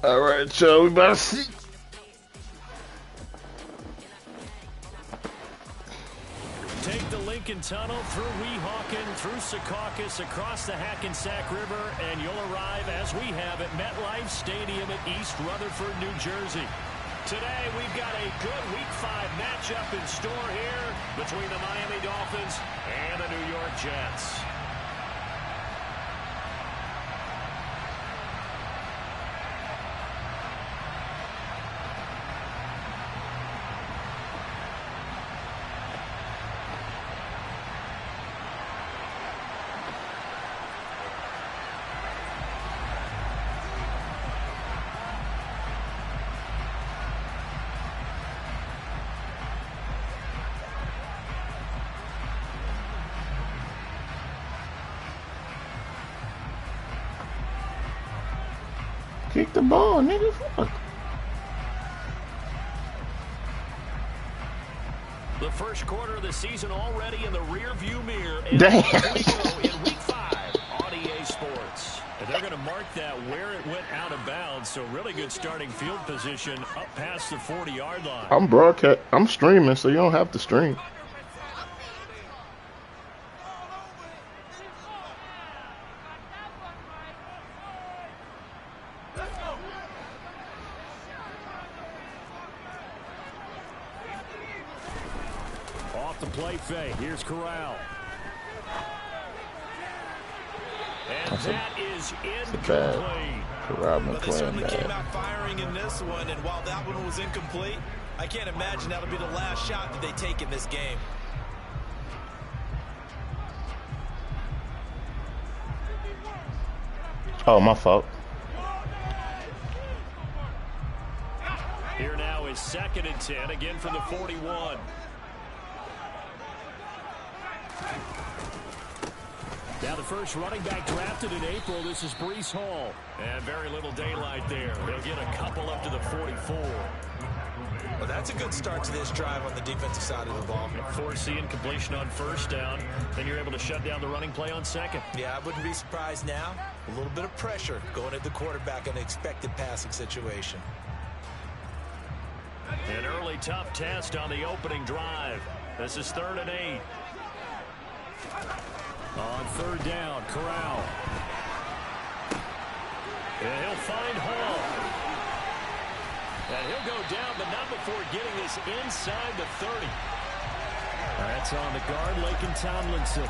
All right, so we about to see. Take the Lincoln Tunnel through Weehawken, through Secaucus, across the Hackensack River, and you'll arrive, as we have, at MetLife Stadium at East Rutherford, New Jersey. Today, we've got a good Week 5 matchup in store here between the Miami Dolphins and the New York Jets. Kick the ball, nigga. Fuck. The first quarter of the season already in the rear-view mirror. Damn. Here we go in Week 5 on EA Sports. And they're going to mark that where it went out of bounds. So really good starting field position up past the 40-yard line. I'm streaming, so you don't have to stream. Off the play fake. Here's Corral. And that is incomplete. But they certainly came out firing in this one, and while that one was incomplete, I can't imagine that'll be the last shot that they take in this game. Oh, my fault. Here now is 2nd and 10, again from the 41. Now the first running back drafted in April, this is Breece Hall. And very little daylight there. They'll get a couple up to the 44. Well, that's a good start to this drive on the defensive side of the ball. Forcing completion on first down. Then you're able to shut down the running play on second. Yeah, I wouldn't be surprised now. A little bit of pressure going at the quarterback in an expected passing situation. An early tough test on the opening drive. This is 3rd and 8. On 3rd down, Corral. And he'll find Hall. And he'll go down, but not before getting this inside the 30. That's on the guard, Laken Tomlinson.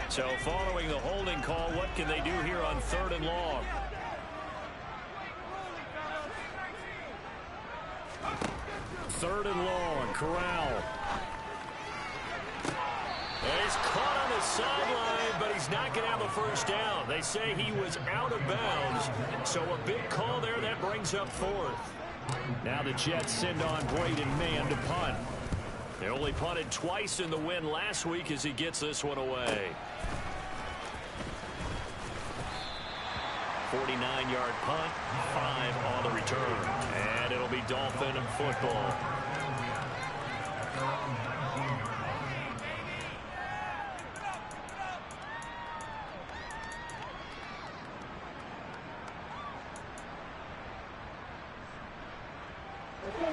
So following the holding call, what can they do here on 3rd and long? Third and long, Corral. And he's caught on the sideline, but he's not going to have a first down. They say he was out of bounds, so a big call there that brings up 4th. Now the Jets send on Braden Mann to punt. They only punted twice in the win last week as he gets this one away. 49-yard punt, 5 on the return. And it'll be Dolphin football.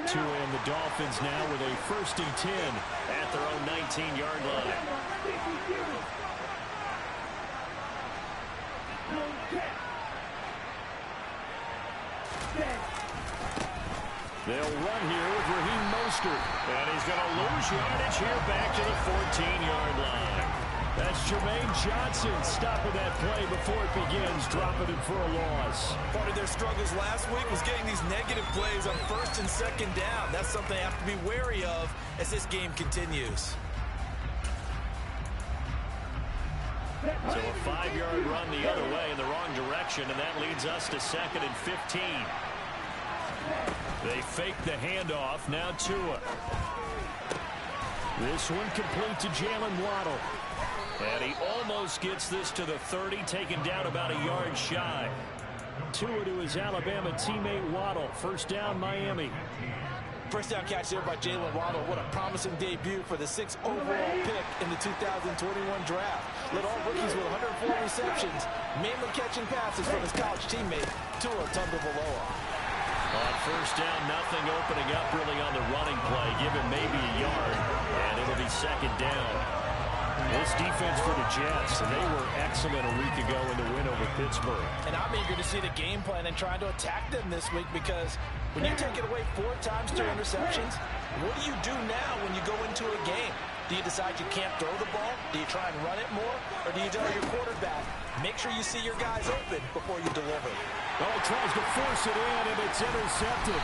To end the Dolphins now with a 1st and 10 at their own 19-yard line. They'll run here with Raheem Mostert. And he's going to lose yardage here back to the 14-yard line. That's Jermaine Johnson stopping that play before it begins, dropping it for a loss. Part of their struggles last week was getting these negative plays on 1st and 2nd down. That's something they have to be wary of as this game continues. So a 5-yard run the other way in the wrong direction, and that leads us to 2nd and 15. They fake the handoff, now Tua. This one complete to Jalen Waddle. And he almost gets this to the 30, taken down about a yard shy. Tua to his Alabama teammate Waddle. First down, Miami. First down catch there by Jalen Waddle. What a promising debut for the 6th overall pick in the 2021 draft. Led all rookies with 104 receptions, mainly catching passes from his college teammate, Tua Tagovailoa. On first down, nothing opening up really on the running play. Give him maybe a yard, and it'll be second down. This defense for the Jets, they were excellent a week ago in the win over Pittsburgh. And I'm eager to see the game plan and trying to attack them this week, because when you take it away 4 times through interceptions, what do you do now when you go into a game? Do you decide you can't throw the ball? Do you try and run it more? Or do you tell your quarterback, make sure you see your guys open before you deliver? Oh, tries to force it in, and it's intercepted.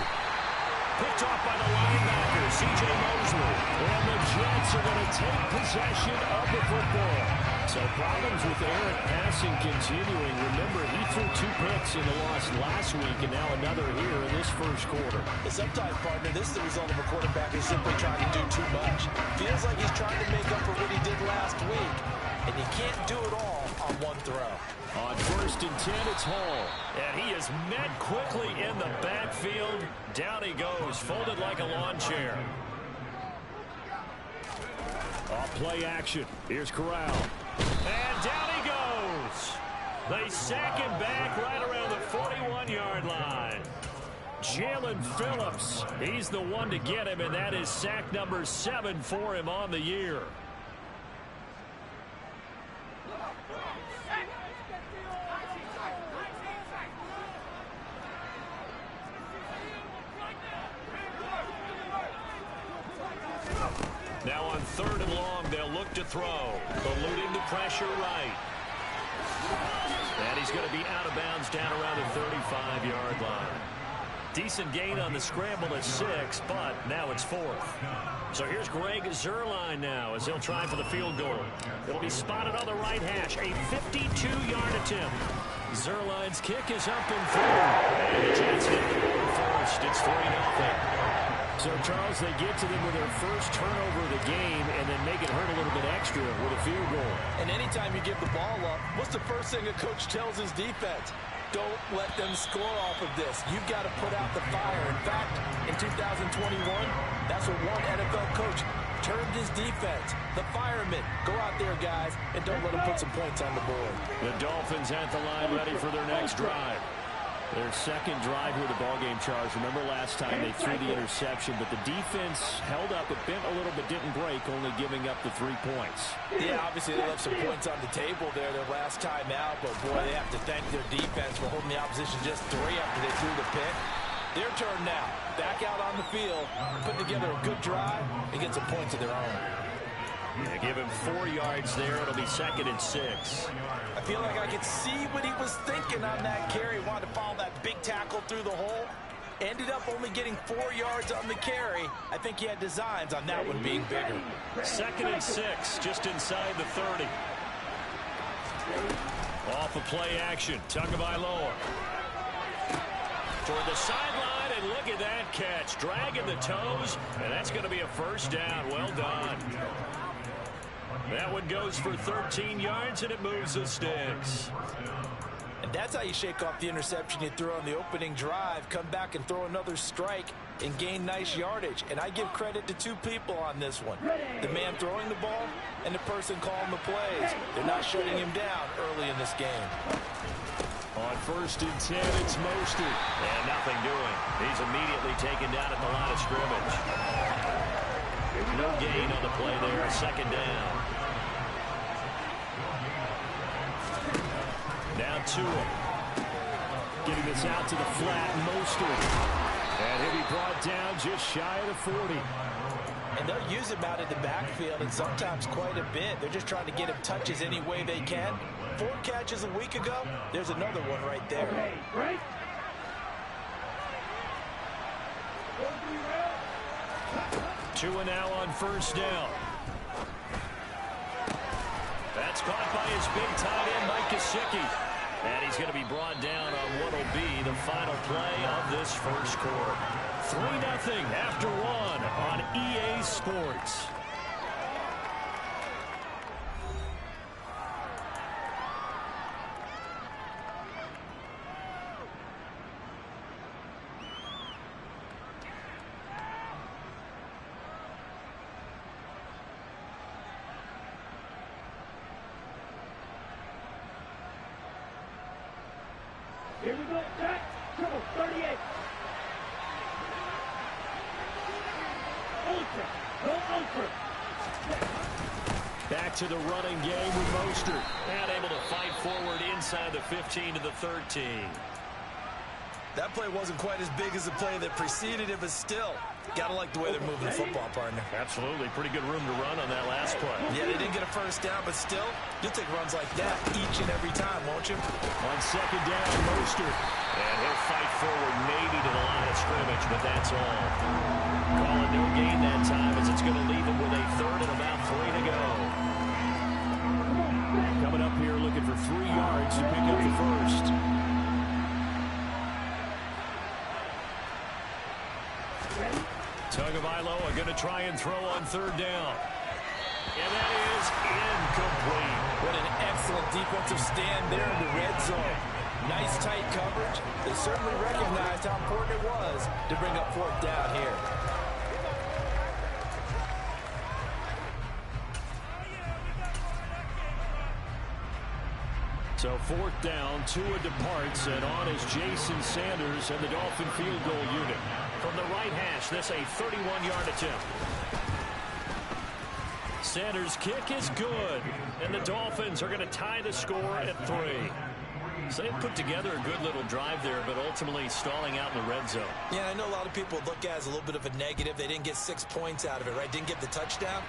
Picked off by the linebacker, C.J. Mosley. And the Jets are going to take possession of the football. So problems with Eric passing continuing. Remember, he threw 2 picks in the loss last week, and now another here in this first quarter. Sometimes, partner, this is the result of a quarterback who's simply trying to do too much. Feels like he's trying to make up for what he did last week, and you can't do it all on one throw. On first and 10, it's Hall. And he is met quickly in the backfield. Down he goes, folded like a lawn chair. Off play action. Here's Corral. And down he goes. They sack him back right around the 41-yard line. Jalen Phillips, he's the one to get him, and that is sack number 7 for him on the year. Now on 3rd and long, they'll look to throw. Eluding the pressure right. And he's going to be out of bounds down around the 35-yard line. Decent gain on the scramble at 6, but now it's 4th. So here's Greg Zuerlein now as he'll try for the field goal. It'll be spotted on the right hash. A 52-yard attempt. Zuerlein's kick is up and through. And the Jets get the ball first. It's 3-0. So, Charles, they get to them with their first turnover of the game and then make it hurt a little bit extra with a field goal. And anytime you give the ball up, what's the first thing a coach tells his defense? Don't let them score off of this. You've got to put out the fire. In fact, in 2021, that's what one NFL coach termed his defense. The firemen. Go out there, guys, and don't let them put some points on the board. The Dolphins at the line ready for their next drive. Their second drive here, the ballgame, Charles. Remember last time they threw the interception, but the defense held up, it bent a little bit, didn't break, only giving up the 3 points. Yeah, obviously they left some points on the table there their last time out, but boy, they have to thank their defense for holding the opposition just 3 after they threw the pick. Their turn now. Back out on the field, put together a good drive, and get some points of their own. Yeah, give him 4 yards there. It'll be 2nd and 6. I feel like I could see what he was thinking on that carry. Wanted to follow that big tackle through the hole. Ended up only getting 4 yards on the carry. I think he had designs on that one being bigger. 2nd and 6, just inside the 30. Off of play action, Tagovailoa. Toward the sideline, and look at that catch. Dragging the toes, and that's going to be a first down. Well done. That one goes for 13 yards, and it moves the sticks. And that's how you shake off the interception you threw on the opening drive. Come back and throw another strike and gain nice yardage. And I give credit to 2 people on this one. The man throwing the ball and the person calling the plays. They're not shutting him down early in this game. On 1st and 10, it's Mostert. And nothing doing. He's immediately taken down at the line of scrimmage. No gain on the play there. 2nd down. Now Tua. Getting this out to the flat, Mostert. And he'll be brought down just shy of the 40. And they'll use him out in the backfield, and sometimes quite a bit. They're just trying to get him touches any way they can. 4 catches a week ago. There's another one right there. Tua now on 1st down. That's caught by his big tight end, Mike Gesicki. And he's going to be brought down on what will be the final play of this first quarter. 3-0 after 1 on EA Sports. Here we go, Jack. Triple, 38. Ultra. Go ultra. Back to the running game with Mostert. And able to fight forward inside the 15 to the 13. That play wasn't quite as big as the play that preceded it, but still, gotta like the way they're moving the football, partner. Absolutely. Pretty good room to run on that last play. Yeah, they didn't get a first down, but still, you'll take runs like that each and every time, won't you? On second down, Mostert. And he'll fight forward maybe to the line of scrimmage, but that's all. Calling no gain that time as it's going to leave him with a third and about 3 to go. Coming up here looking for 3 yards to pick up the first. Tagovailoa going to try and throw on third down. And that is incomplete. What an excellent defensive stand there in the red zone. Nice tight coverage. They certainly recognized how important it was to bring up fourth down here. So fourth down, Tua departs, and on is Jason Sanders and the Dolphin field goal unit. From the right hash, this a 31-yard attempt. Sanders' kick is good, and the Dolphins are going to tie the score at 3. So they put together a good little drive there, but ultimately stalling out in the red zone. Yeah, I know a lot of people look at it as a little bit of a negative. They didn't get 6 points out of it, right? Didn't get the touchdown.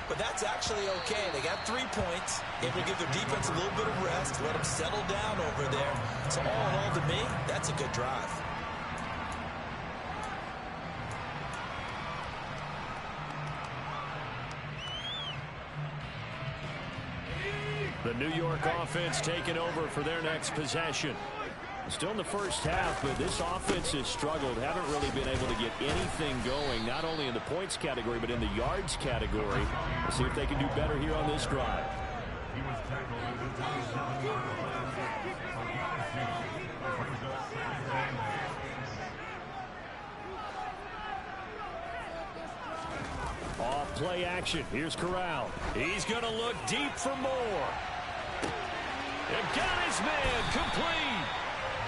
But that's actually okay. They got 3 points. Able to give their defense a little bit of rest, let them settle down over there. So all in all, to me, that's a good drive. The New York offense taking over for their next possession. Still in the first half, but this offense has struggled. Haven't really been able to get anything going, not only in the points category, but in the yards category. We'll see if they can do better here on this drive. Off play action. Here's Corral. He's going to look deep for more. And got his man complete.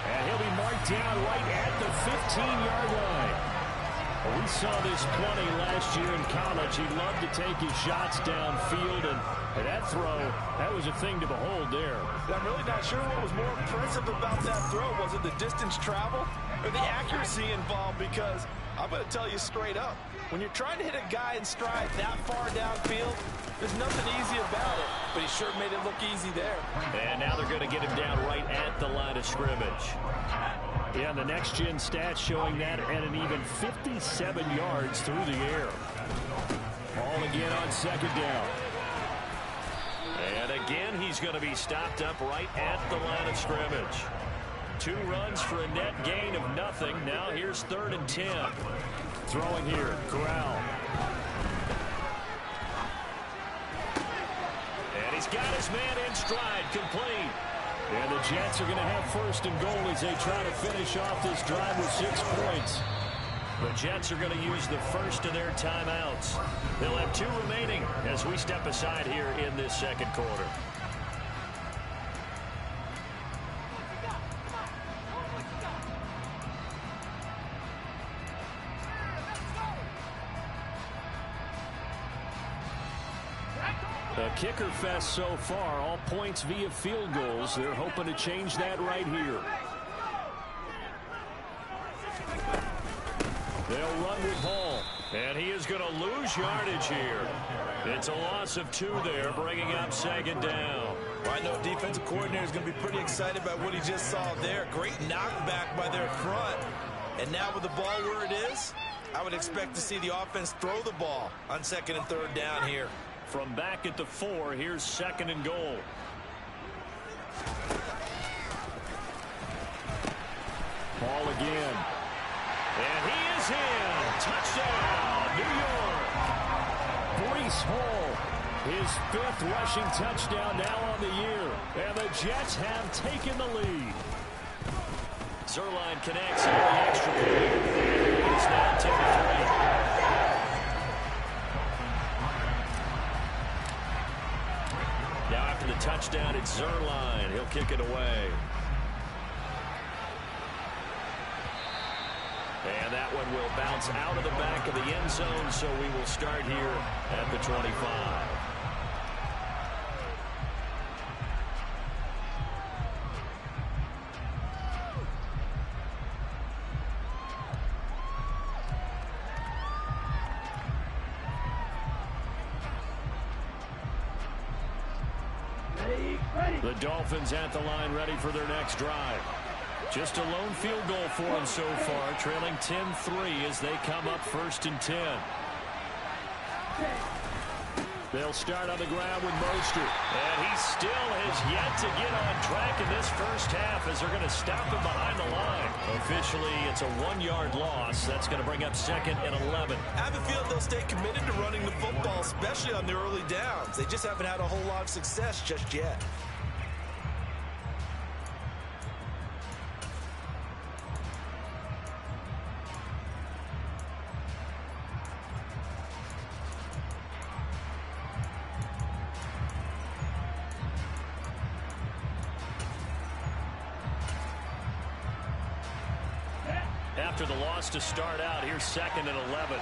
And he'll be marked down right at the 15-yard line. We saw this plenty last year in college. He loved to take his shots downfield, and that throw, that was a thing to behold there. I'm really not sure what was more impressive about that throw. Was it the distance travel or the accuracy involved? Because I'm going to tell you straight up, when you're trying to hit a guy in stride that far downfield, there's nothing easy about it, but he sure made it look easy there. And now they're going to get him down right at the line of scrimmage. Yeah, the next-gen stats showing that at an even 57 yards through the air. Ball again on second down. And again, he's going to be stopped up right at the line of scrimmage. 2 runs for a net gain of nothing. Now here's 3rd and 10. Throwing here, Corral. And he's got his man in stride, complete. And the Jets are going to have 1st and goal as they try to finish off this drive with 6 points. The Jets are going to use the first of their timeouts. They'll have 2 remaining as we step aside here in this second quarter. A kicker fest so far, all points via field goals. They're hoping to change that right here. They'll run with Hall, and he is going to lose yardage here. It's a loss of 2 there, bringing up second down. Well, I know defensive coordinator is going to be pretty excited about what he just saw there. Great knockback by their front. And now with the ball where it is, I would expect to see the offense throw the ball on 2nd and 3rd down here. From back at the 4, here's 2nd and goal. Ball again. And he is in. Touchdown, New York. Breece Hall, his 5th rushing touchdown now on the year. And the Jets have taken the lead. Zerline connects on the extra point. It's now 10-3. Now after the touchdown, it's Zerline. He'll kick it away. And that one will bounce out of the back of the end zone, so we will start here at the 25. The Dolphins at the line, ready for their next drive. Just a lone field goal for them so far, trailing 10-3 as they come up 1st and 10. They'll start on the ground with Mostert. And he still has yet to get on track in this first half as they're going to stop him behind the line. Officially, it's a 1-yard loss. That's going to bring up 2nd and 11. I have a feeling they'll stay committed to running the football, especially on the early downs. They just haven't had a whole lot of success just yet. After the loss to start out, here's 2nd and 11.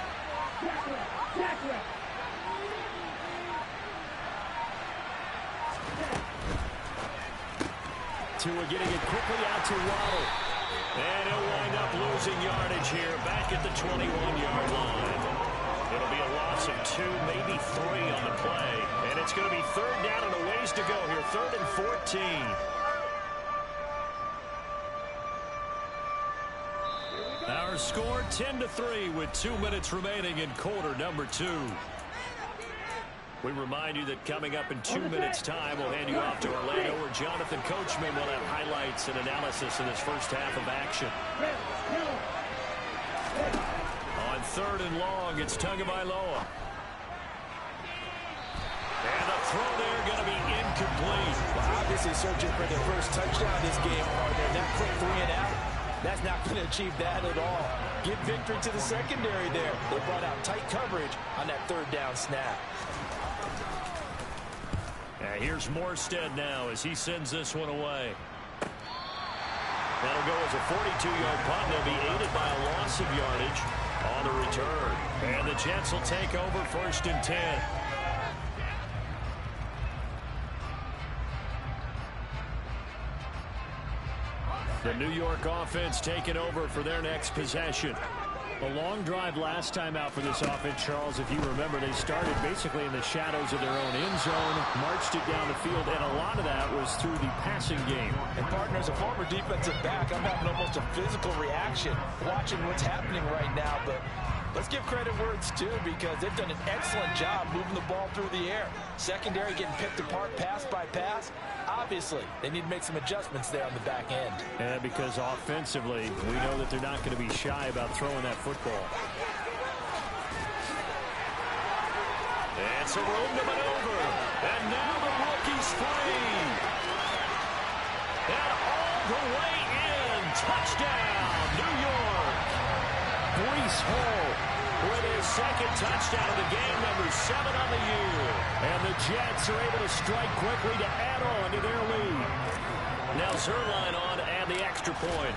Tua getting it quickly out to Waddle. And he'll wind up losing yardage here back at the 21-yard line. It'll be a loss of 2, maybe 3 on the play. And it's going to be 3rd down and a ways to go here, 3rd and 14. Our score 10-3 with 2 minutes remaining in quarter number 2. We remind you that coming up in 2 minutes' time, we'll hand you off to Orlando, where Jonathan Coachman will have highlights and analysis in this first half of action. On 3rd and long, it's Tagovailoa. And the throw there going to be incomplete. Well, obviously searching for their first touchdown this game, partner. That quick 3 and out. That's not going to achieve that at all. Give victory to the secondary there. They brought out tight coverage on that 3rd down snap. Here's Morstead now as he sends this one away. That'll go as a 42-yard punt. They'll be aided by a loss of yardage on the return. And the Jets will take over 1st and 10. The New York offense taking over for their next possession. A long drive last time out for this offense, Charles. If you remember, they started basically in the shadows of their own end zone, marched it down the field, and a lot of that was through the passing game. And, partner, as a former defensive back, I'm having almost a physical reaction watching what's happening right now. But let's give credit where it's due, because they've done an excellent job moving the ball through the air. Secondary getting picked apart pass by pass. Obviously, they need to make some adjustments there on the back end. And because offensively, we know that they're not going to be shy about throwing that football. It's a room to maneuver. And now the rookie's free. And all the way in. Touchdown, New York. Breece Hall with his 2nd touchdown of the game, number 7 on the year. And the Jets are able to strike quickly to add on to their lead. Now Zerline on and the extra point.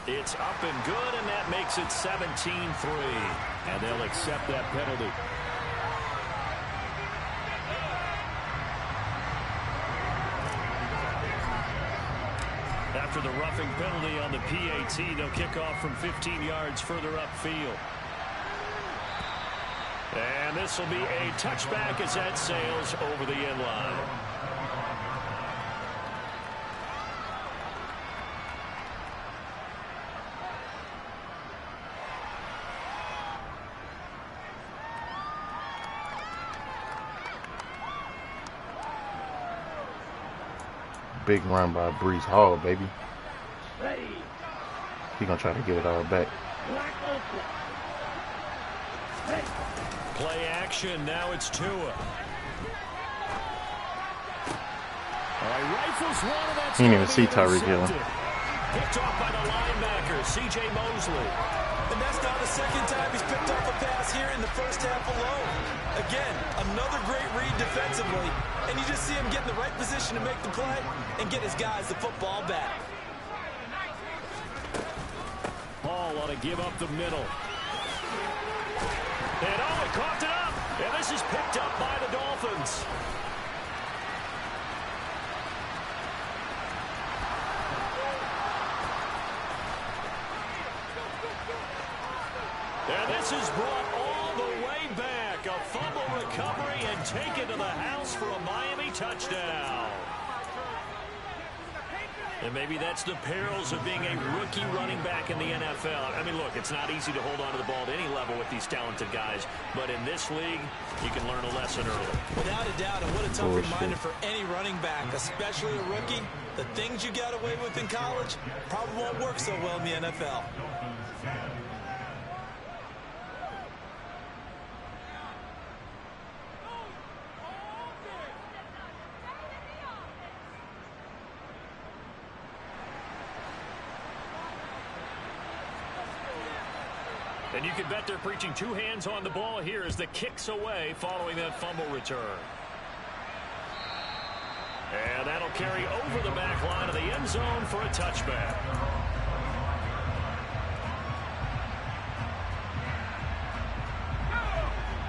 It's up and good, and that makes it 17-3. And they'll accept that penalty. After the roughing penalty on the PAT, they'll kick off from 15 yards further upfield. And this will be a touchback as that sails over the end line. Big run by Breece Hall, baby. Ready. He gonna try to get it all back. Black open. Ready. Play action. Now it's Tua. All right, rifles one, and that's He didn't even see Tyreek Hill. Picked off by the linebacker, C.J. Mosley. And that's not the second time he's picked up a pass here in the first half alone. Again, another great read defensively, and you just see him get in the right position to make the play and get his guys the football back. ball on a give up the middle. And oh, he coughed it up. And this is picked up by the Dolphins. And this is brought all the way back. A fumble recovery and taken to the house for a Miami touchdown. And maybe that's the perils of being a rookie running back in the NFL. I mean, look, it's not easy to hold on to the ball at any level with these talented guys. But in this league, you can learn a lesson early. Without a doubt, and what a tough reminder for any running back, especially a rookie. The things you got away with in college probably won't work so well in the NFL. And you can bet they're preaching two hands on the ball here as the kick's away following that fumble return. And that'll carry over the back line of the end zone for a touchback.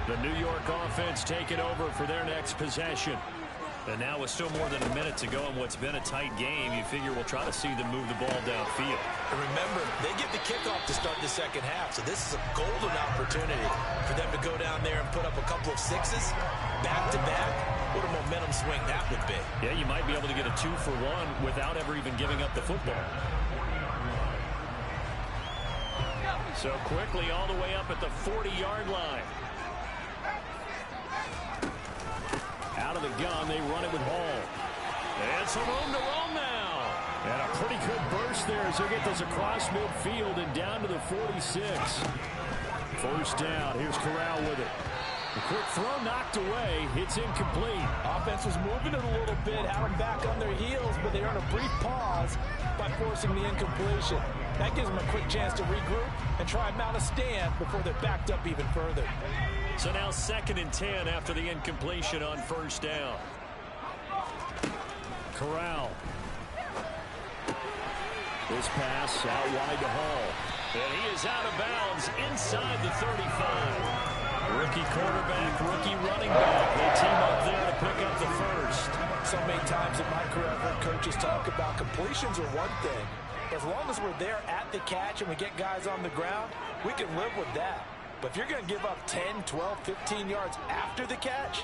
The New York offense taking over for their next possession. And now with still more than a minute to go in what's been a tight game, you figure we'll try to see them move the ball downfield. And remember, they get the kickoff to start the second half, so this is a golden opportunity for them to go down there and put up a couple of sixes back-to-back. What a momentum swing that would be. Yeah, you might be able to get a 2-for-1 without ever even giving up the football. So quickly all the way up at the 40-yard line. Out of the gun, they run it with Hall. And some room to roam now. And a pretty good burst there as they get this across midfield and down to the 46. First down. Here's Corral with it. The quick throw knocked away. It's incomplete. Offense was moving it a little bit, had them back on their heels, but they earn a brief pause by forcing the incompletion. That gives them a quick chance to regroup and try and mount a stand before they're backed up even further. So now 2nd and 10 after the incompletion on first down. Corral. This pass out wide to Hall. And he is out of bounds inside the 35. Rookie quarterback, rookie running back. They team up there to pick up the first. So many times in my career, I've heard coaches talk about completions are one thing. As long as we're there at the catch and we get guys on the ground, we can live with that. But if you're going to give up 10, 12, 15 yards after the catch,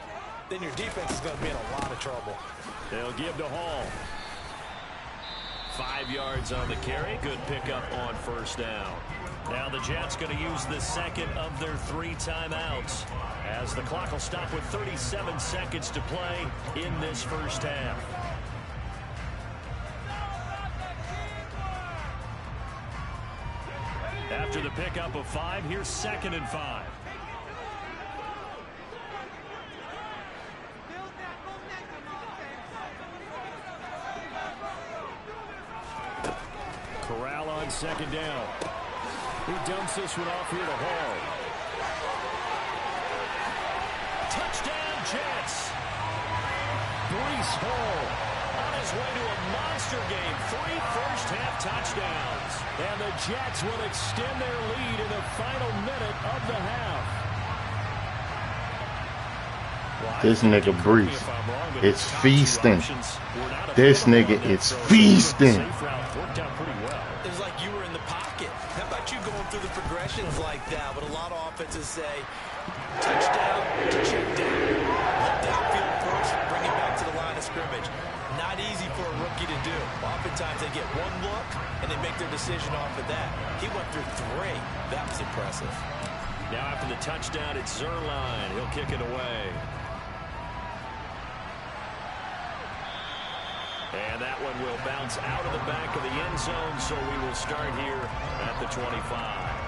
then your defense is going to be in a lot of trouble. They'll give to Hall. 5 yards on the carry. Good pickup on first down. Now the Jets going to use the second of their 3 timeouts as the clock will stop with 37 seconds to play in this first half. After the pickup of 5, here's 2nd and 5. Corral on 2nd down. He dumps this one off here to Hall. Touchdown Jets. Breece Hall on his way to a monster game. 3 first-half touchdowns. And the Jets will extend their lead in the final minute of the half. This nigga Breece, it's feasting. This nigga is feasting. It's like you were in the pocket. How about you going through the progressions like that? But a lot of offenses say touchdown to check down. Look downfield first, bring it back to the line of scrimmage. Not easy for a rookie to do. Oftentimes they get one look and they make their decision off of that. He went through 3. That was impressive. Now after the touchdown, it's Zerline. He'll kick it away. And that one will bounce out of the back of the end zone, so we will start here at the 25.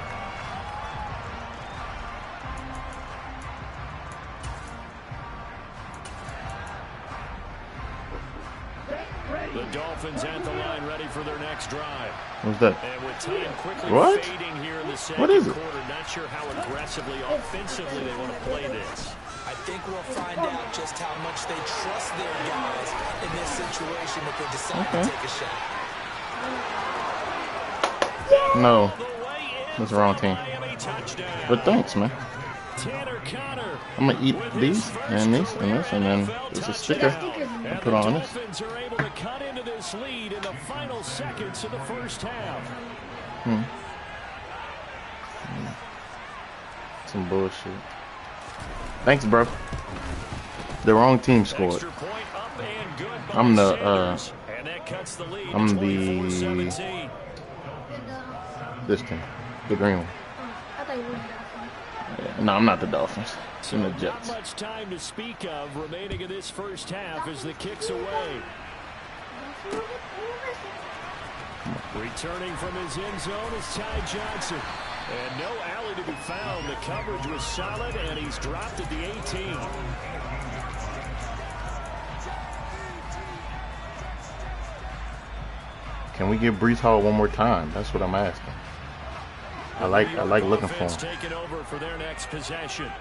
The Dolphins at the line, ready for their next drive. What's that? And with time quickly fading here in the second quarter, not sure how aggressively, offensively they want to play this. I think we'll find out just how much they trust their guys in this situation if they decide to take a shot. No. The way That's the wrong team. But thanks, man. I'm gonna eat these and this and this, and then there's a sticker I put on this. Dolphins are able to cut into this lead in the final seconds of the first half. Some bullshit. Thanks, bro. The wrong team scored. I'm the this team, the green one. No, I'm not the Dolphins. I'm the Jets. Not much time to speak of remaining in this first half as the kick's away. Returning from his end zone is Ty Johnson. And no alley to be found. The coverage was solid, and he's dropped at the 18. Can we give Breece Hall one more time? That's what I'm asking. I like looking for him. Taking over for their next possession.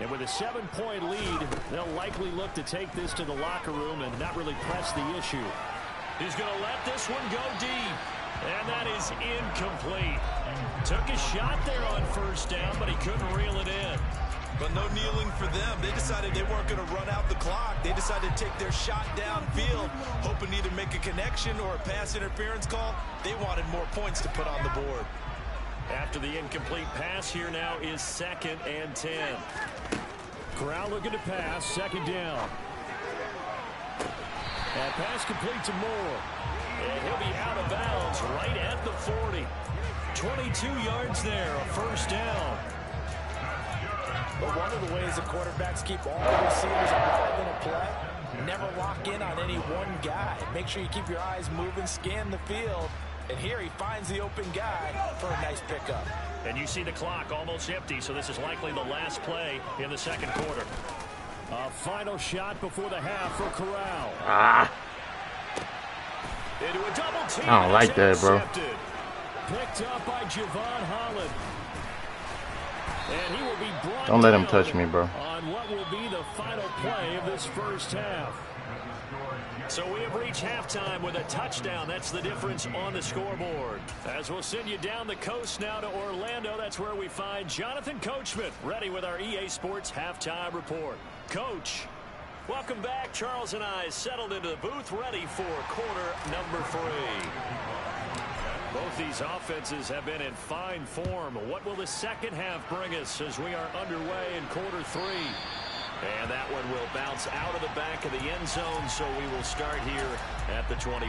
And with a 7-point lead, they'll likely look to take this to the locker room and not really press the issue. He's going to let this one go deep. And that is incomplete. Took a shot there on first down, but he couldn't reel it in. But no kneeling for them. They decided they weren't going to run out the clock. They decided to take their shot downfield, hoping to either make a connection or a pass interference call. They wanted more points to put on the board. After the incomplete pass, here now is 2nd and 10. Corral looking to pass, 2nd down. That pass complete to Moore. And he'll be out of bounds right at the 40. 22 yards there, a first down. But one of the ways the quarterbacks keep all the receivers alive in a play, never lock in on any one guy. Make sure you keep your eyes moving, scan the field. And here he finds the open guy for a nice pickup. And you see the clock almost empty, so this is likely the last play in the second quarter. A final shot before the half for Corral. Into a double team. I don't like that, bro. Picked up by Javon Holland. And he will be brought Don't let him touch me, bro. On what will be the final play of this first half. So we have reached halftime with a touchdown. That's the difference on the scoreboard. As we'll send you down the coast now to Orlando, that's where we find Jonathan Coachman ready with our EA Sports halftime report. Coach, welcome back. Charles and I settled into the booth ready for quarter number 3. Both these offenses have been in fine form. What will the second half bring us as we are underway in quarter 3? And that one will bounce out of the back of the end zone, so we will start here at the 25.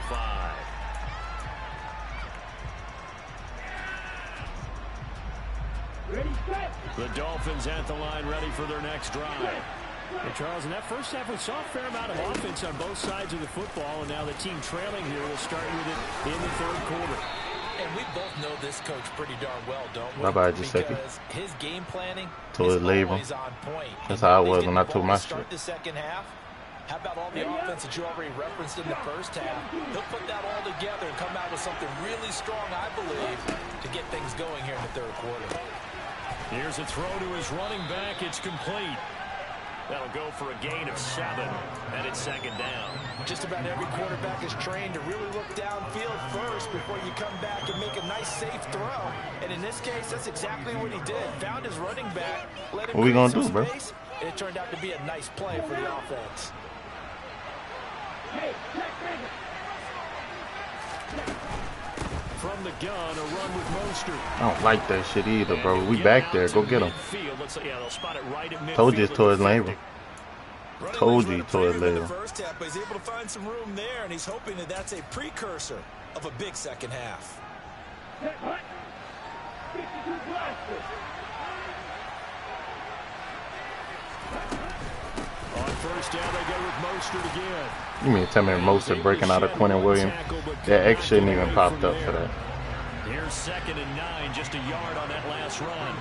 Ready, set. The Dolphins at the line ready for their next drive. Hey, Charles, in that first half, we saw a fair amount of offense on both sides of the football, and now the team trailing here will start with it in the third quarter. And we both know this coach pretty darn well, don't we? Bye-bye, Giuseppe. Because his game planning Towards is labor. always on point. That's how I was when I told my shit. Start the second half. How about all the offense that you already referenced in the first half? He'll put that all together and come out with something really strong, I believe, to get things going here in the third quarter. Here's a throw to his running back. It's complete. That'll go for a gain of 7, and it's 2nd down. Just about every quarterback is trained to really look downfield first before you come back and make a nice, safe throw. And in this case, that's exactly what he did. Found his running back, let him what we gonna create do, some bro? space, and it turned out to be a nice play for the offense. Hey, check, From the gun, a run with Mostert. I don't like that shit either, bro. We back there. Go get him. Yeah, they'll spot it right at midfield. Told you it's towards labor. Told you towards labor. First half, but he's able to find some room there, and he's hoping that that's a precursor of a big second half. set, hut. 52 blaster. On first down, they go with Mostert again. You mean to tell me Mostert breaking out of Quentin Williams? That X shouldn't even popped up for that. Here's 2nd and 9, just a yard on that last run.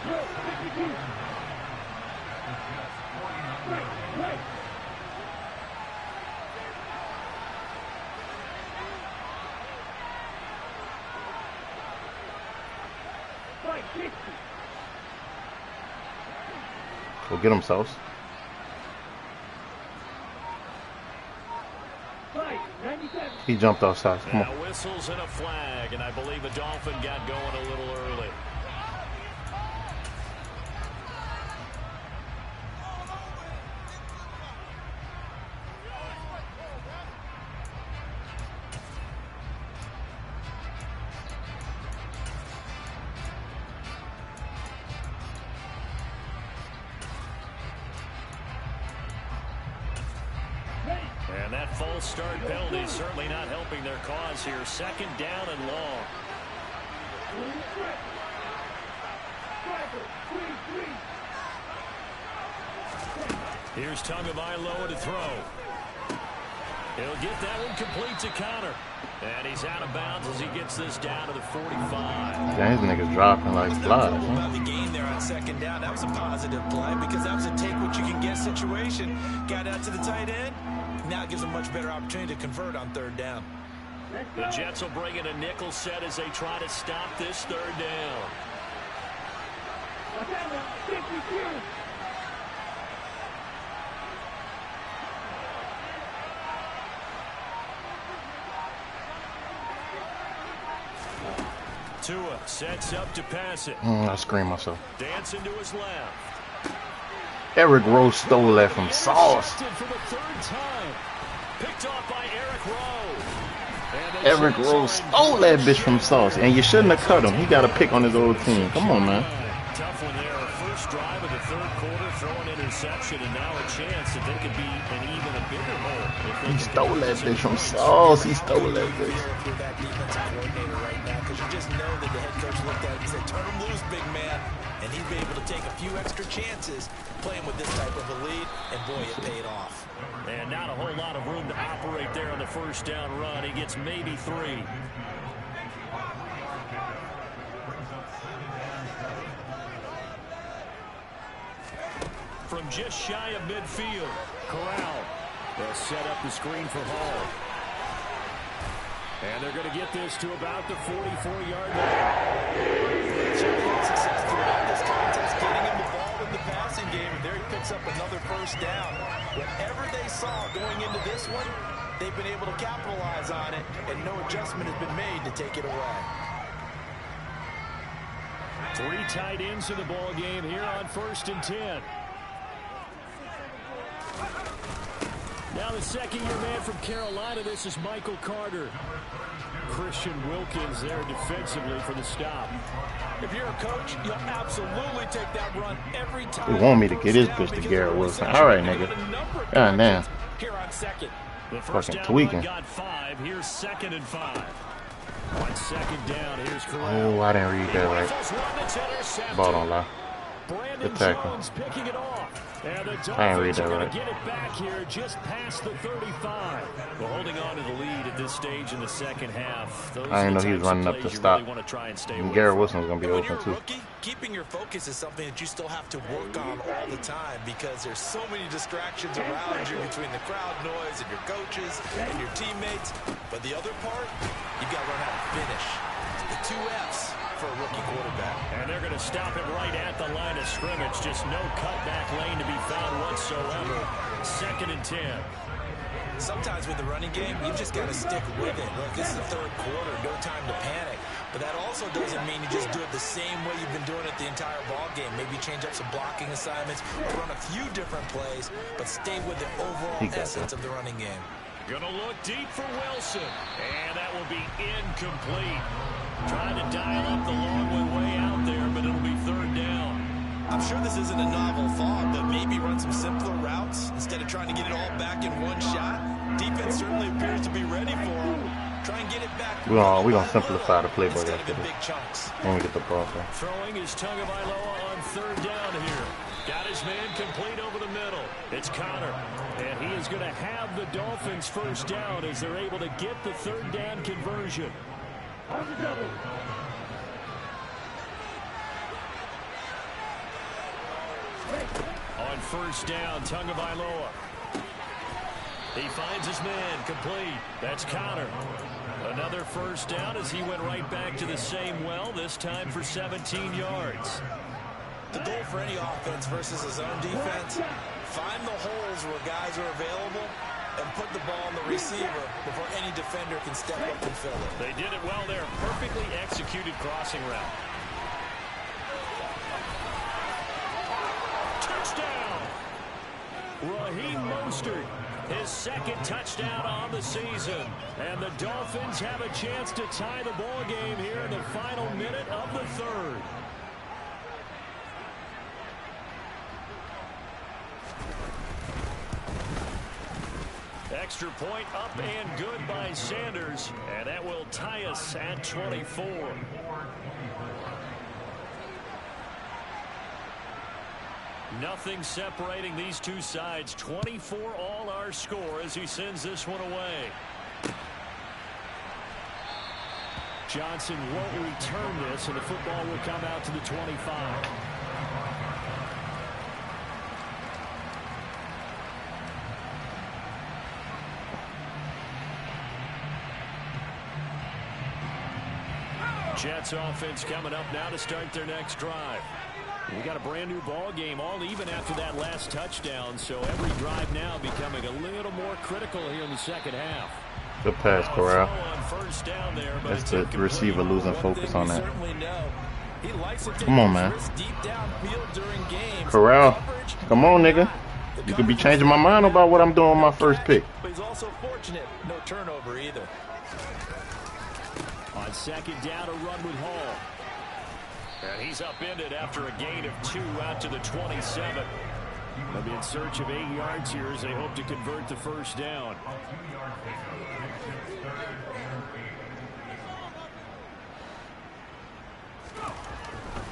Go get him, Sauce. He jumped off Sauce. Come Now on. whistles and a flag, and I believe the Dolphin got going a little early. that false start penalty certainly not helping their cause here. Second down and long. Here's Tagovailoa to throw. He'll get that one complete to Connor. And he's out of bounds as he gets this down to the 45. Yeah, his niggas dropping like flies. About the gain there on second down. That was a positive play because that was a take what you can get situation. Got out to the tight end. Now it gives them a much better opportunity to convert on third down. The Jets will bring in a nickel set as they try to stop this third down. Tua sets up to pass it. I scream myself. Dancing to his left. Eric Rowe stole that from Sauce. For the third time. Picked off by Eric Rowe. Eric Rowe stole that bitch from Sauce, and you shouldn't have cut him. He got a pick on his old team. Come on, man. Tough one there. First drive of the third quarter, throwing interception, and now a chance that they could be an even a bigger hole. He stole that bitch from Sauce. He stole that bitch. You're that defensive coordinator right now because you just know that the head coach looked at it and said, turn him loose, big man. And he'd be able to take a few extra chances playing with this type of a lead, and boy, it paid off. And not a whole lot of room to operate there on the first down run. He gets maybe 3. From just shy of midfield, Corral will set up the screen for Hall. And they're going to get this to about the 44-yard line. Success throughout this contest, getting him the ball in the passing game, and there he picks up another first down. Whatever they saw going into this one, they've been able to capitalize on it, and no adjustment has been made to take it away. 3 tight ends in the ball game here on 1st and 10. Now the second-year man from Carolina, this is Michael Carter. Christian Wilkins there defensively for the stop. If you're a coach, you'll absolutely take that run every time. They want me to get his bitch to Garrett Wilson. All right, nigga. God damn. Here on second. The first Fucking down tweaking. got 5. Here's 2nd and 5. On second down, here's Corral. Oh, I didn't read that right. Ball don't lie. Good tackle. Jones picking it off. And the I ain't read Dolphins that are going right. to get it back here just past the 35. Well, holding on to the lead at this stage in the second half. Those I didn't know he was running up to stop. Really want to try and stay And away Garrett from. Wilson's going to be When open you're a too. rookie, keeping your focus is something that you still have to work on all the time because there's so many distractions around you between the crowd noise and your coaches and your teammates. But the other part, you've got to learn how to finish. The 2 F's for a rookie quarterback. And they're going to stop it right at the line of scrimmage. Just no cutback lane to be found whatsoever. 2nd and 10. Sometimes with the running game, you've just got to stick with it. Look, this is the third quarter, no time to panic. But that also doesn't mean you just do it the same way you've been doing it the entire ball game. Maybe change up some blocking assignments or run a few different plays, but stay with the overall essence of the running game. Gonna look deep for Wilson. And that will be incomplete. Trying to dial up the long way out there, but it'll be 3rd down. I'm sure this isn't a novel thought, but maybe run some simpler routes instead of trying to get it all back in one shot. Defense certainly appears to be ready for him. Try and get it back. We're going to simplify the playbook Instead of after in this. big chunks. When we get the ball back. Throwing is Tagovailoa on 3rd down here. Got his man complete over the middle. It's Connor. And he is going to have the Dolphins first down as they're able to get the 3rd down conversion. On first down, Tagovailoa. He finds his man complete. That's Connor. Another first down as he went right back to the same well, this time for 17 yards. The goal for any offense versus his own defense, find the holes where guys are available and put the ball on the receiver before any defender can step up and fill it. They did it well there. Perfectly executed crossing route. Touchdown! Raheem Mostert, his 2nd touchdown on the season. And the Dolphins have a chance to tie the ball game here in the final minute of the 3rd. extra point up and good by Sanders, and that will tie us at 24. Nothing separating these two sides. 24 all our score as he sends this one away. Johnson won't return this, and the football will come out to the 25. Jets offense coming up now to start their next drive. We got a brand new ball game, all even after that last touchdown, so every drive now becoming a little more critical here in the second half. Good pass, Corral. That's the receiver losing focus on that. Come on, man. Corral, come on, nigga. You could be changing my mind about what I'm doing on my first pick. But he's also fortunate, no turnover either. On second down, a run with Hall. And he's upended after a gain of 2 out to the 27. They'll be in search of 8 yards here as they hope to convert the first down.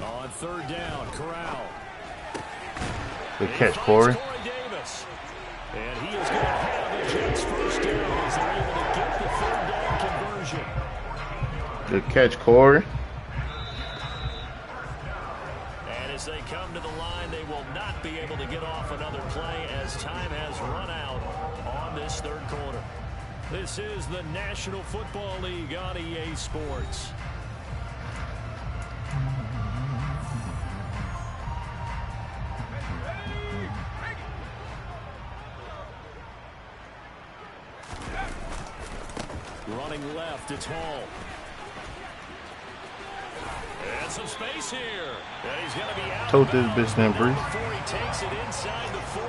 On third down, Corral. Good catch, Corey. And he is going to have the Jets first down as they're able to get the third down conversion. Good catch, Corey. And as they come to the line, they will not be able to get off another play as time has run out on this third quarter. This is the National Football League on EA Sports. Running left, it's Hall. And some space here. And he's going to be out. Told this bitch then, Bruce. Before he takes it inside the 40.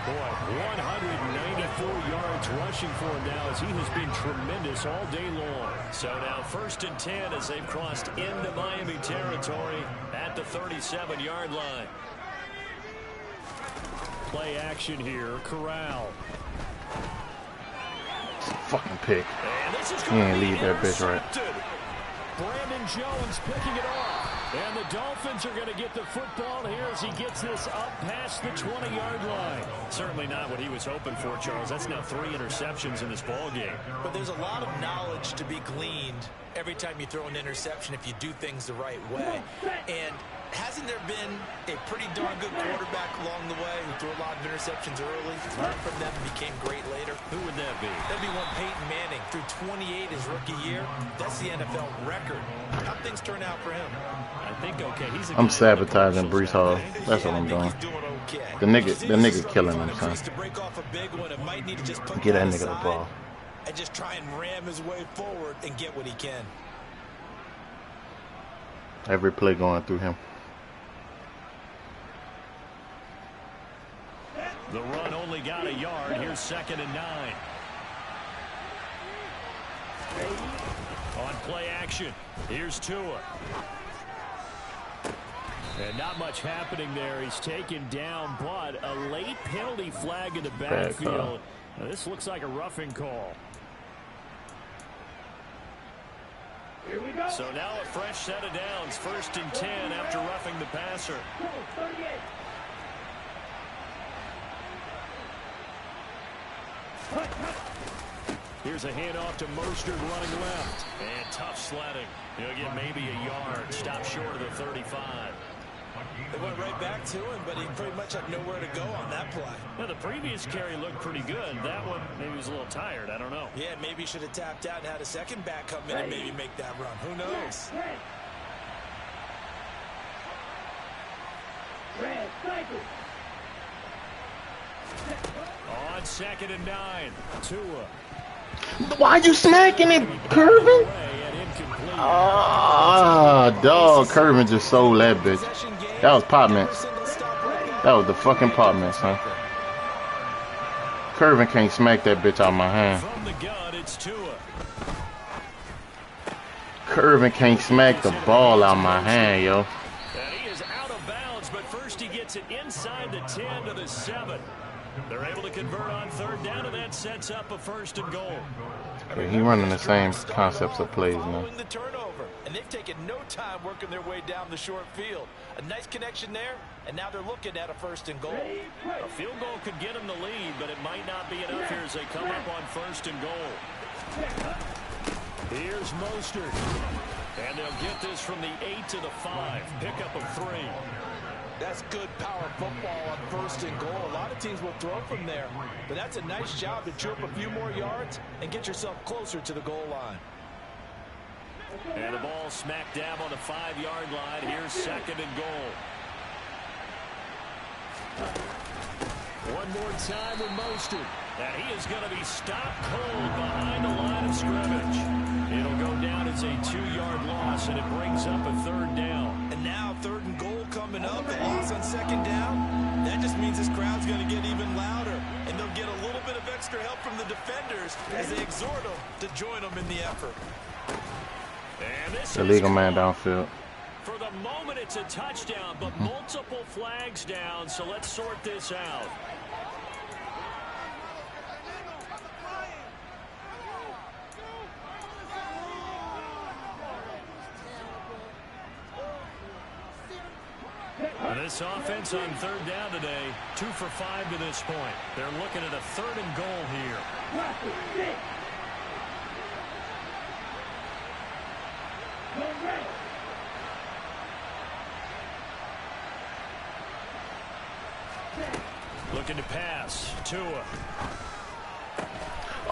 Boy, 194 yards rushing for him now as he has been tremendous all day long. So now first and 10 as they've crossed into Miami territory at the 37-yard line. Play action here, Corral. Fucking pick. He ain't leave that bitch right. Brandon Jones picking it off. And the Dolphins are going to get the football here as he gets this up past the 20-yard line. Certainly not what he was hoping for, Charles. That's now 3 interceptions in this ball game. But there's a lot of knowledge to be gleaned every time you throw an interception if you do things the right way. And hasn't there been a pretty darn good quarterback along the way who threw a lot of interceptions early, learned from them, and became great later? Who would that be? That'd be one Peyton Manning. Threw 28 his rookie year. That's the NFL record. How'd things turn out for him? I think okay. I'm sabotaging Breece Hall. That's what I'm doing. The nigga killing him, son. Get that nigga the ball. And just try and ram his way forward and get what he can. Every play going through him. The run only got a yard. Here's 2nd and 9. On play action, here's Tua. And not much happening there. He's taken down, but a late penalty flag in the backfield. Now, this looks like a roughing call. Here we go. So now a fresh set of downs. 1st and 10 after roughing the passer. Here's a handoff to Mostert running left. And tough sledding. He'll get maybe a yard. Stop short of the 35. They went right back to him, but he pretty much had nowhere to go on that play. Now, the previous carry looked pretty good. That one, maybe he was a little tired. I don't know. Yeah, maybe he should have tapped out and had a second back come in and maybe make that run. Who knows? On 2nd and 9, Tua. Why you smacking it, Curvin? Ah, dog, Curvin just sold that bitch. That was pop mess. That was the fucking pop mess, huh? Curvin can't smack that bitch out my hand. From the gun, it's Tua. Curvin can't smack the ball out my hand, yo. And he is out of bounds, but first he gets it inside the 10 to the 7. They're able to convert on third down, and that sets up a 1st and goal. Okay, he running the same concepts of plays now. The turnover, and they've taken no time working their way down the short field. A nice connection there, and now they're looking at a 1st and goal. A field goal could get them the lead, but it might not be enough here as they come up on 1st and goal. Here's Mostert. And they'll get this from the 8 to the 5. Pickup of 3. That's good power football on 1st and goal. A lot of teams will throw from there, but that's a nice job to chew up a few more yards and get yourself closer to the goal line. And the ball smack dab on the 5-yard line. Here's 2nd and goal. One more time with Mostert. And he is going to be stopped cold behind the line of scrimmage. It'll go down as a 2-yard loss, and it brings up a 3rd down. And now 3rd and goal coming up. The loss on 2nd down. That just means this crowd's going to get even louder. And they'll get a little bit of extra help from the defenders as they exhort them to join them in the effort. And this Illegal man downfield. For the moment, it's a touchdown, but multiple flags down, so let's sort this out. This offense on 3rd down today, 2 for 5 to this point. They're looking at a 3rd and goal here. Looking to pass. Tua.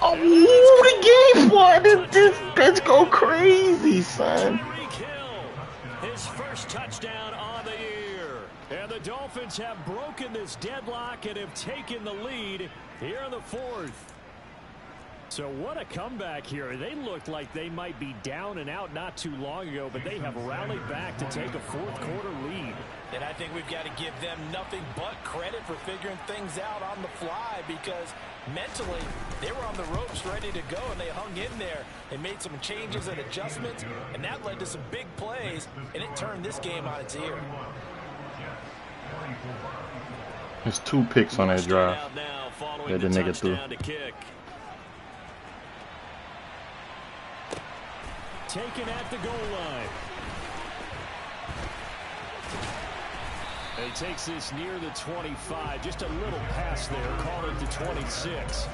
Oh, the game one. Let's go crazy, son. His first touchdown on the year. And the Dolphins have broken this deadlock and have taken the lead here in the 4th. So what a comeback here. They looked like they might be down and out not too long ago, but they have rallied back to take a 4th quarter lead. And I think we've got to give them nothing but credit for figuring things out on the fly, because mentally they were on the ropes ready to go, and they hung in there and made some changes and adjustments, and that led to some big plays, and it turned this game on its ear. There's 2 picks on that drive. That the nigga threw. Taken at the goal line. He takes this near the 25. Just a little pass there. Call it the 26.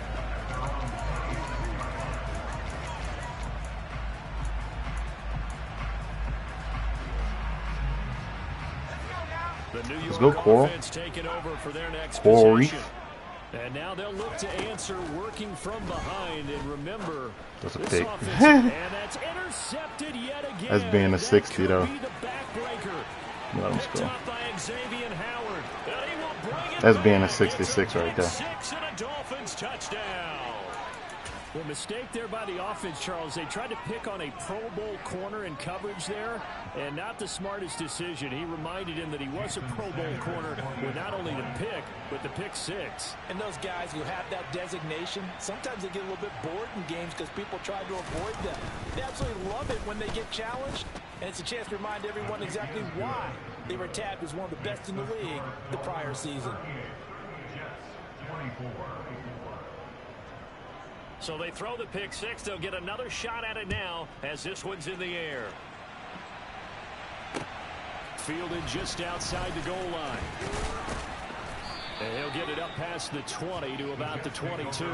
The New York offense taking over for their next possession. And now they'll look to answer working from behind. And remember, that's a pick. And that's intercepted yet again. That's being a 60 though. Let him score. That's being a 66 right there. 6 and a Dolphins touchdown. Well, mistake there by the offense, Charles. They tried to pick on a Pro Bowl corner in coverage there, and not the smartest decision. He reminded him that he was a Pro Bowl corner with not only the pick, but the pick 6. And those guys who have that designation, sometimes they get a little bit bored in games because people try to avoid them. They absolutely love it when they get challenged, and it's a chance to remind everyone exactly why they were tabbed as one of the best in the league the prior season. So they throw the pick 6. They'll get another shot at it now as this one's in the air. Fielded just outside the goal line. And he'll get it up past the 20 to about the 22.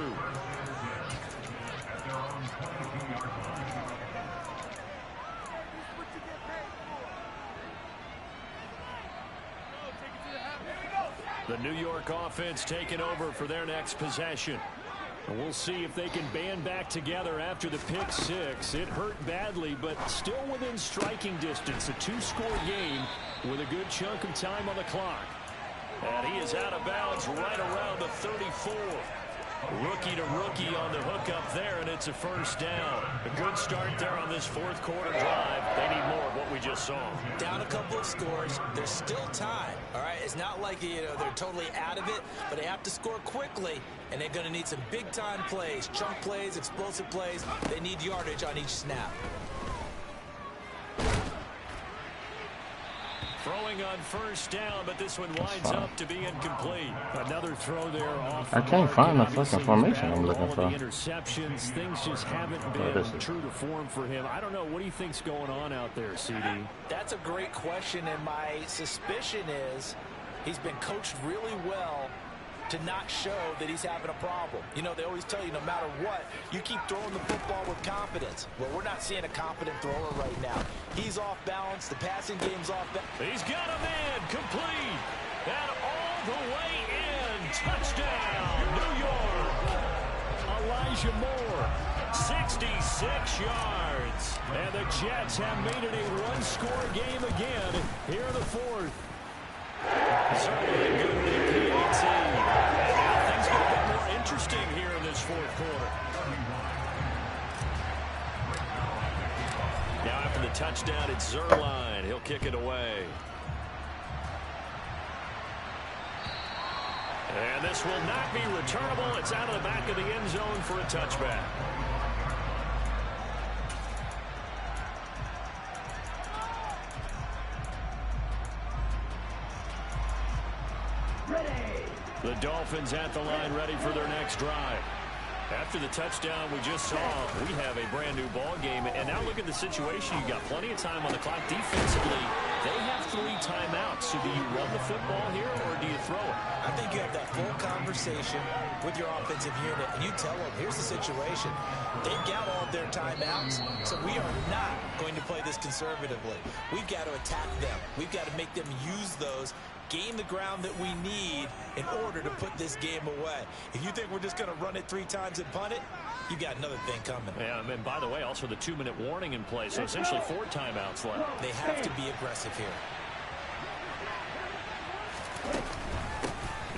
The New York offense taking over for their next possession. And we'll see if they can band back together after the pick 6. It hurt badly, but still within striking distance. A 2-score game with a good chunk of time on the clock. And he is out of bounds right around the 34. Rookie to rookie on the hookup there, and it's a first down. A good start there on this 4th quarter drive. They need more of what we just saw. Down a couple of scores. There's still time. All right, it's not like they're totally out of it, but they have to score quickly, and they're going to need some big-time plays, chunk plays, explosive plays. They need yardage on each snap. Throwing on first down, but this one winds up to be incomplete. Another throw there off. I can't find the fucking formation I'm looking for. Interceptions, things just haven't been true to form for him. I don't know. What do you think's going on out there, CD? That's a great question, and my suspicion is he's been coached really well to not show that he's having a problem. You know, they always tell you no matter what, you keep throwing the football with confidence. Well, we're not seeing a confident thrower right now. He's off balance. The passing game's off balance. He's got a man complete. And all the way in. Touchdown, New York. Elijah Moore, 66 yards. And the Jets have made it a one-score game again here in the fourth. Certainly a good PAT. And now things get a bit more interesting here in this fourth quarter. Now after the touchdown, it's Zerline. He'll kick it away. And this will not be returnable. It's out of the back of the end zone for a touchback. The Dolphins at the line ready for their next drive. After the touchdown we just saw, we have a brand new ball game. And now look at the situation. You got plenty of time on the clock. Defensively, they have 3 timeouts. So do you run the football here or do you throw it? I think you have that full conversation with your offensive unit, and you tell them, here's the situation. They've got all of their timeouts, so we are not going to play this conservatively. We've got to attack them. We've got to make them use those, gain the ground that we need in order to put this game away. If you think we're just going to run it 3 times and punt it, you've got another thing coming. Yeah, and by the way, also the 2-minute warning in place, so essentially 4 timeouts left. They have to be aggressive here.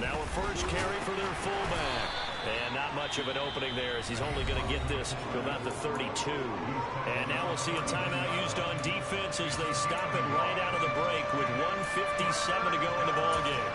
Now a first carry for their fullback. And not much of an opening there as he's only going to get this to about the 32. And now we'll see a timeout used on defense as they stop it right out of the break with 1:57 to go in the ballgame.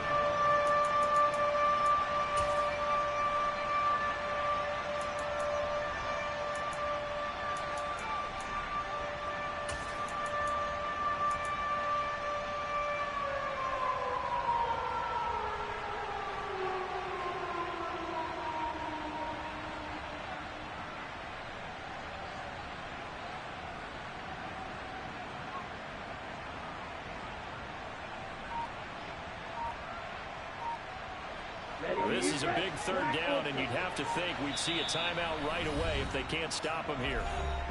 This is a big third down, and you'd have to think we'd see a timeout right away if they can't stop them here.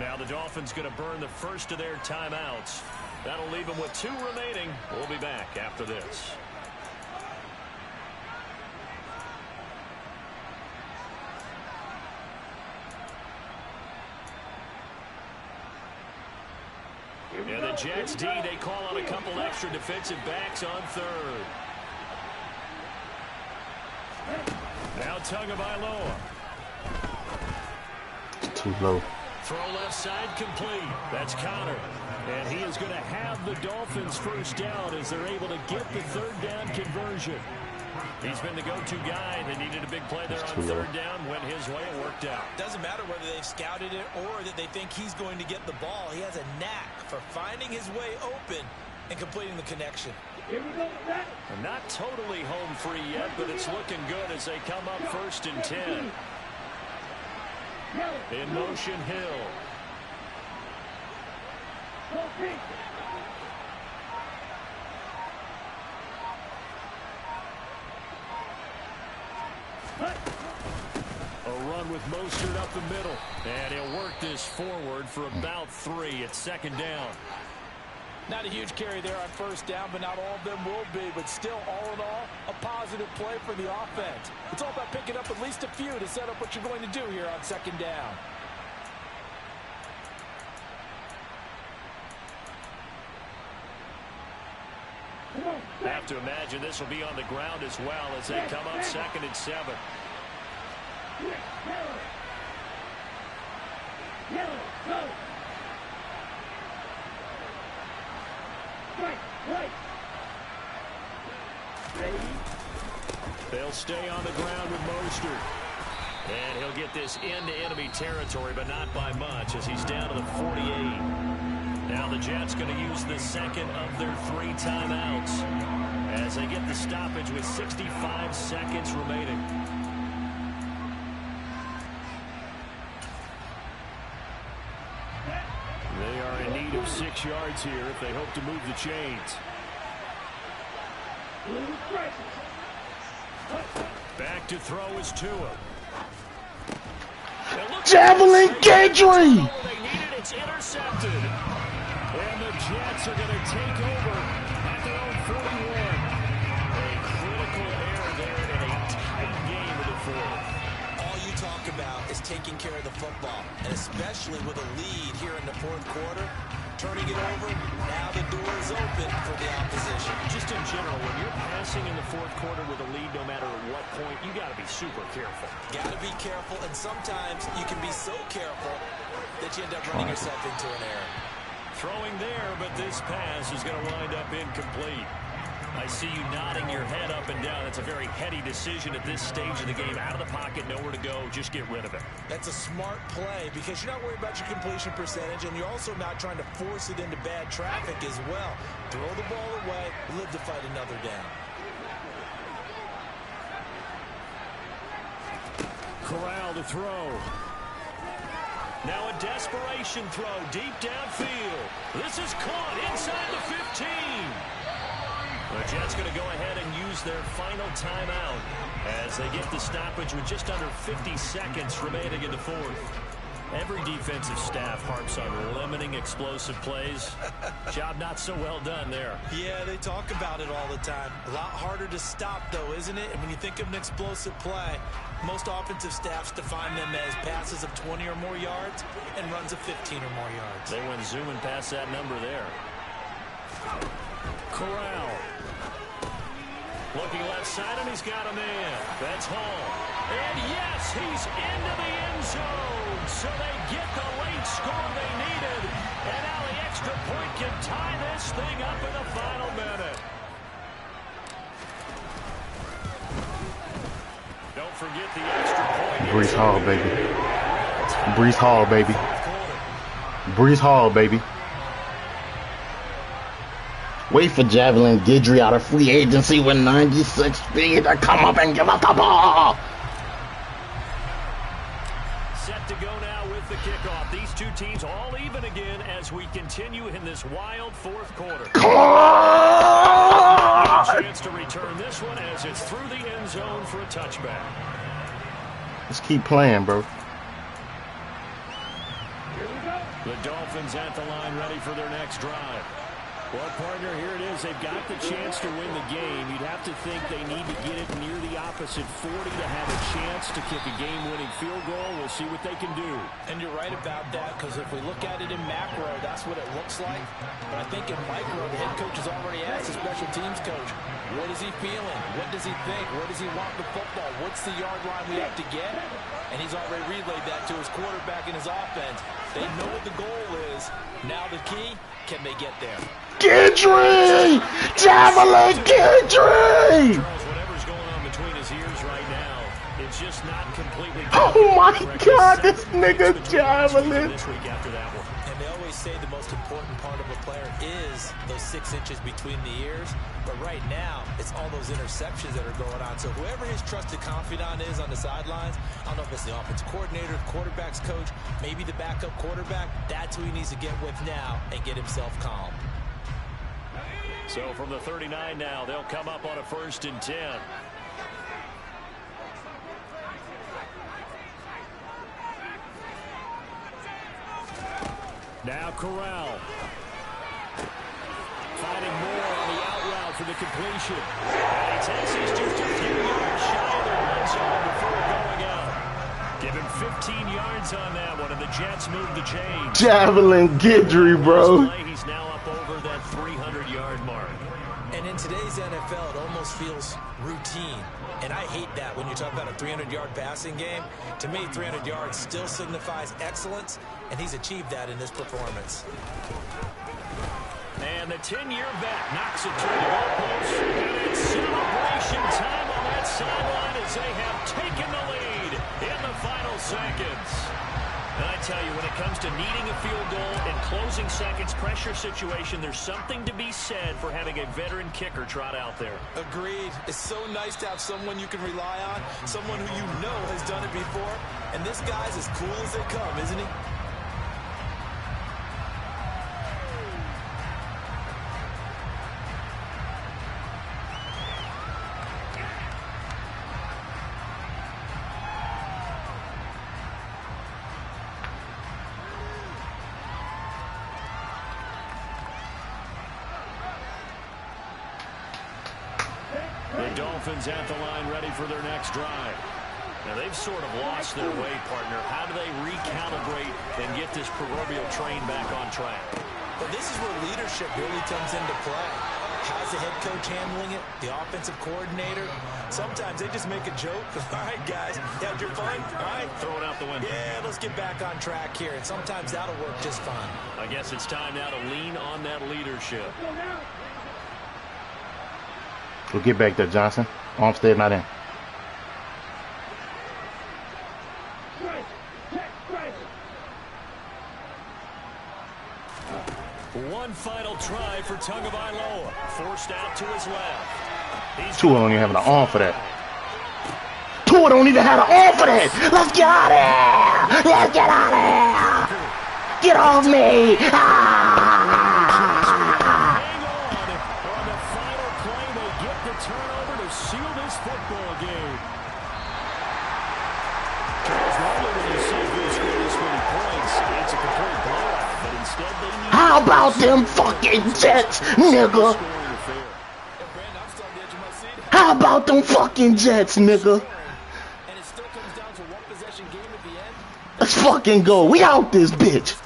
Now the Dolphins going to burn the first of their timeouts. That'll leave them with 2 remaining. We'll be back after this. And the Jets D, they call on a couple extra defensive backs on third. Now Tagovailoa. Too low. Throw left side complete. That's Connor. And he is going to have the Dolphins first down as they're able to get the third down conversion. He's been the go-to guy. They needed a big play there on third down. Went his way. It worked out. Doesn't matter whether they've scouted it or that they think he's going to get the ball. He has a knack for finding his way open and completing the connection. Here we go, Zach. Not totally home free yet, but it's looking good as they come up 1st and 10. In motion, Hill. A run with Mostert up the middle. And he'll work this forward for about 3. It's 2nd down. Not a huge carry there on first down, but not all of them will be. But still, all in all, a positive play for the offense. It's all about picking up at least a few to set up what you're going to do here on 2nd down. I have to imagine this will be on the ground as well as they come up 2nd and 7. Go. Right. They'll stay on the ground with Mostert. And he'll get this into enemy territory, but not by much as he's down to the 48. Now the Jets going to use the second of their 3 timeouts as they get the stoppage with 65 seconds remaining. They are in need of 6 yards here if they hope to move the chains. Back to throw is Tua. Javelin Guidry! They need it, it's intercepted. And the Jets are going to take over at their own 41. A critical error there in a tight game of the fourth. All you talk about is taking care of the football, and especially with a lead here in the fourth quarter, turning it over, now the door is open for the opposition. Just in general, when you're passing in the fourth quarter with a lead, no matter at what point, you got to be super careful. Got to be careful, and sometimes you can be so careful that you end up running yourself into an error. Throwing there, but this pass is going to wind up incomplete. I see you nodding your head up and down. That's a very heady decision at this stage of the game. Out of the pocket, nowhere to go. Just get rid of it. That's a smart play because you're not worried about your completion percentage, and you're also not trying to force it into bad traffic as well. Throw the ball away, live to fight another down. Corral to throw. Now a desperation throw deep downfield. This is caught inside the 15. The Jets going to go ahead and use their final timeout as they get the stoppage with just under 50 seconds remaining in the fourth. Every defensive staff harps on limiting explosive plays. Job not so well done there. Yeah, they talk about it all the time. A lot harder to stop, though, isn't it? And when you think of an explosive play, most offensive staffs define them as passes of 20 or more yards and runs of 15 or more yards. They went zooming past that number there. Corral. Looking left side, and he's got a man. That's Hall. And yes, he's into the end zone. So they get the late score they needed. And now the extra point can tie this thing up in the final minute. Don't forget the extra point. Brees Hall, baby. Brees Hall, baby. Brees Hall, baby. Wait for Javelin Guidry out of free agency with 96 speed to come up and give us the ball. Set to go now with the kickoff. These two teams all even again as we continue in this wild fourth quarter. Come on! A chance to return this one as it's through the end zone for a touchback. Let's keep playing, bro. The Dolphins at the line ready for their next drive. Well, partner, here it is. They've got the chance to win the game. You'd have to think they need to get it near the opposite 40 to have a chance to kick a game-winning field goal. We'll see what they can do. And you're right about that, because if we look at it in macro, that's what it looks like. But I think in micro, the head coach has already asked the special teams coach, what is he feeling? What does he think? Where does he want the football? What's the yard line we have to get? And he's already relayed that to his quarterback and his offense. They know what the goal is. Now the key, can they get there? Guidry! Javelin Guidry! Charles, whatever's going on between his ears right now, it's just not completely. Oh my God, this nigga Javelin! This week after that one. And they always say the most important part of a player is those 6 inches between the ears. But right now, it's all those interceptions that are going on. So whoever his trusted confidant is on the sidelines, I don't know if it's the offense coordinator, the quarterback's coach, maybe the backup quarterback, that's who he needs to get with now and get himself calm. So from the 39 now, they'll come up on a 1st and 10. Now Corral. Finding more on the out route for the completion. And he takes these just a few yards shy of the red zone before going out. Give him 15 yards on that one, and the Jets move the chains. Javelin Guidry, bro. He's now up over that 300-yard mark. And in today's NFL, it almost feels routine. And I hate that when you talk about a 300-yard passing game. To me, 300 yards still signifies excellence, and he's achieved that in this performance. And the 10-year vet knocks it through the goalpost. And it's celebration time on that sideline as they have taken the lead in the final seconds. And I tell you, when it comes to needing a field goal in closing seconds pressure situation, there's something to be said for having a veteran kicker trot out there. Agreed. It's so nice to have someone you can rely on, someone who you know has done it before. And this guy's as cool as they come, isn't he? The Dolphins at the line ready for their next drive. Now, they've sort of lost their way, partner. How do they recalibrate and get this proverbial train back on track? But this is where leadership really comes into play. How's the head coach handling it? The offensive coordinator? Sometimes they just make a joke. All right, guys, you had your fun? All right. Throw it out the window. Yeah, let's get back on track here. And sometimes that'll work just fine. I guess it's time now to lean on that leadership. We'll get back there, Johnson. Armstead not in. One final try for Tagovailoa. Forced out to his left. Tua don't even have an arm for that. Tua don't even have an arm for that. Let's get out of here. Let's get out of here. Get off me. Turnover to seal this football game. It's a complete blowout, but instead they need. How about them fucking Jets, nigga? How about them fucking Jets, nigga? Let's fucking go. We out this bitch.